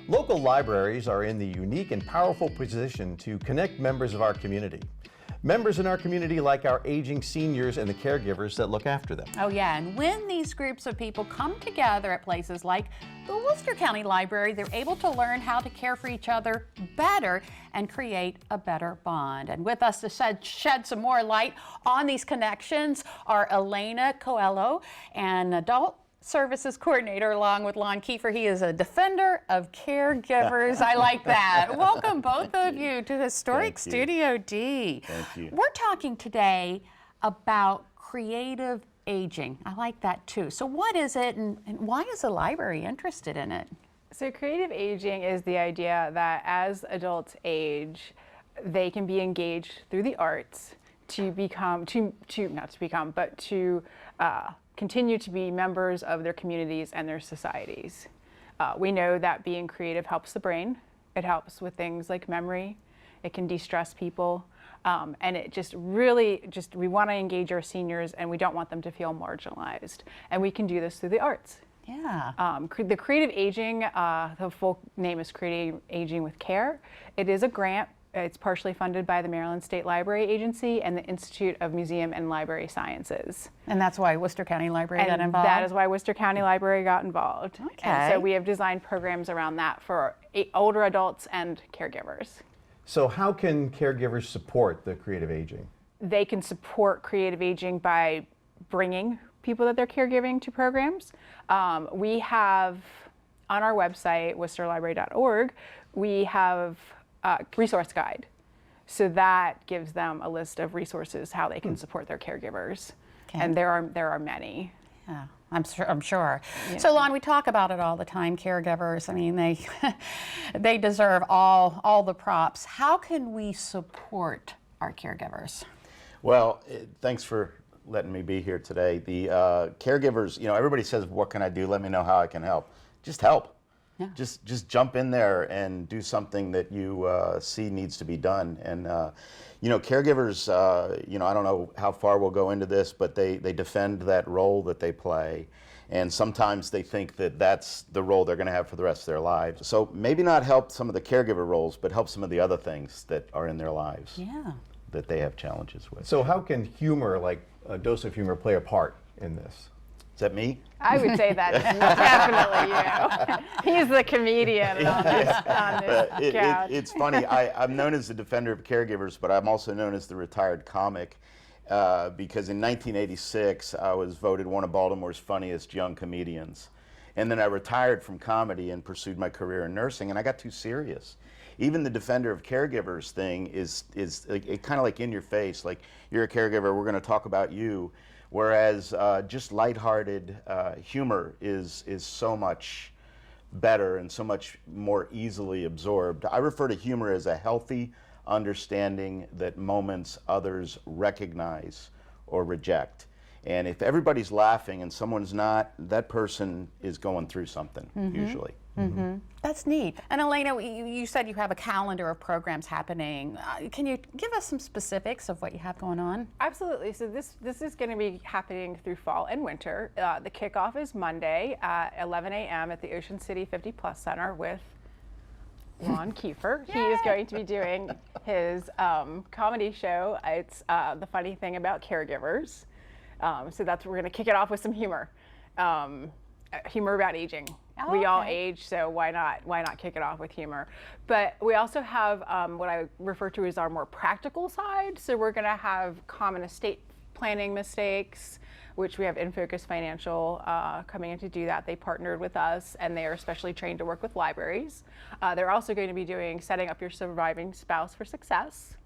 Local libraries are in the unique and powerful position to connect members of our community. Members in our community like our aging seniors and the caregivers that look after them. Oh yeah, and when these groups of people come together at places like the Worcester County Library, they're able to learn how to care for each other better and create a better bond. And with us to shed some more light on these connections are Elena Coelho, an adult services coordinator, along with Lon Kiefer. He is a defender of caregivers. I like that. Welcome both of you to Historic Studio D. Thank you. We're talking today about creative aging. I like that too. So what is it, and why is the library interested in it? So creative aging is the idea that as adults age, they can be engaged through the arts to continue to be members of their communities and their societies. We know that being creative helps the brain. It helps with things like memory. It can de-stress people. And it we want to engage our seniors, and we don't want them to feel marginalized. And we can do this through the arts. Yeah. The Creative Aging, the full name is Creative Aging with Care. It is a grant. It's partially funded by the Maryland State Library Agency and the Institute of Museum and Library Sciences. And that's why Worcester County Library got involved? That is why Worcester County Library got involved. Okay. And so we have designed programs around that for older adults and caregivers. So how can caregivers support the creative aging? They can support creative aging by bringing people that they're caregiving to programs. We have, on our website, worcesterlibrary.org, we have resource guide. So that gives them a list of resources how they can support their caregivers. Okay. And there are many. Yeah, I'm sure. Yeah. So Lon, we talk about it all the time, caregivers. I mean, they deserve all the props. How can we support our caregivers? Well, thanks for letting me be here today. The caregivers, everybody says, what can I do? Let me know how I can help. Just help. Yeah. Just jump in there and do something that you see needs to be done. And caregivers, I don't know how far we'll go into this, but they defend that role that they play. And sometimes they think that that's the role they're going to have for the rest of their lives. So maybe not help some of the caregiver roles, but help some of the other things that are in their lives. Yeah. That they have challenges with. So how can humor, like a dose of humor, play a part in this? Is that me? I would say that's definitely you. He's the comedian on this couch. It's funny. I'm known as the defender of caregivers, but I'm also known as the retired comic because in 1986, I was voted one of Baltimore's funniest young comedians. And then I retired from comedy and pursued my career in nursing, and I got too serious. Even the defender of caregivers thing is kind of like in your face, like you're a caregiver, we're going to talk about you. Whereas just lighthearted humor is so much better and so much more easily absorbed. I refer to humor as a healthy understanding that moments others recognize or reject. And if everybody's laughing and someone's not, that person is going through something, usually. Mm-hmm. That's neat. And Elena, you said you have a calendar of programs happening. Can you give us some specifics of what you have going on? Absolutely. So this is going to be happening through fall and winter. The kickoff is Monday at 11 a.m. at the Ocean City 50 Plus Center with Lon Kiefer. He is going to be doing his comedy show. It's The Funny Thing About Caregivers. So that's we're going to kick it off with some humor. Humor about aging. Oh, we all age, so why not kick it off with humor? But we also have what I refer to as our more practical side. So we're going to have common estate planning mistakes, which we have In Focus Financial coming in to do that. They partnered with us, and they are especially trained to work with libraries. They're also going to be doing setting up your surviving spouse for success.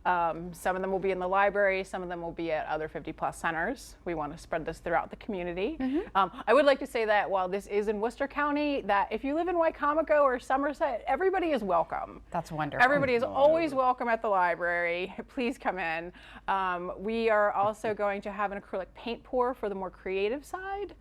Some of them will be in the library, some of them will be at other 50 plus centers. We want to spread this throughout the community. I would like to say that while this is in Worcester County, that if you live in Wycomico or Somerset, everybody is welcome. That's wonderful. Everybody is always welcome at the library. Please come in. We are also going to have an acrylic paint pour for the more creative side.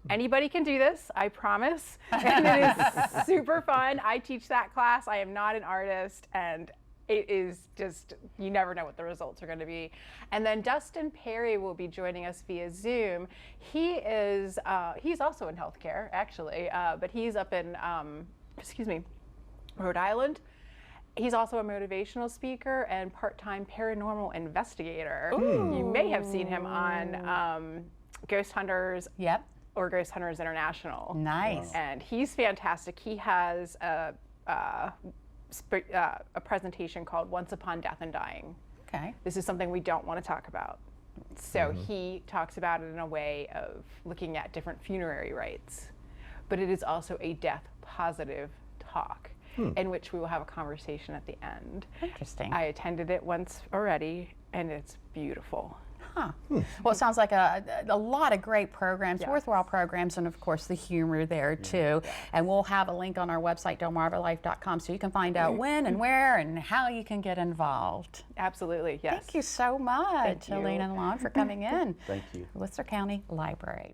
Anybody can do this, I promise. And it is super fun. I teach that class. I am not an artist, and it is just, you never know what the results are going to be. And then Dustin Perry will be joining us via Zoom. He is, he's also in healthcare, actually, but he's up in Rhode Island. He's also a motivational speaker and part-time paranormal investigator. You may have seen him on Ghost Hunters. Yep. Or Ghost Hunters International. Nice. And he's fantastic. He has a presentation called Once Upon Death and Dying. Okay. This is something we don't want to talk about. So he talks about it in a way of looking at different funerary rites. But it is also a death positive talk in which we will have a conversation at the end. Interesting. I attended it once already, and it's beautiful. Huh. Well, it sounds like a lot of great programs, Yes. worthwhile programs, and of course the humor there too. And we'll have a link on our website, DelmarvaLife.com, so you can find out when and where and how you can get involved. Absolutely, yes. Thank you so much, Thank you. Elaine and Lon, for coming in. Thank you. Worcester County Library.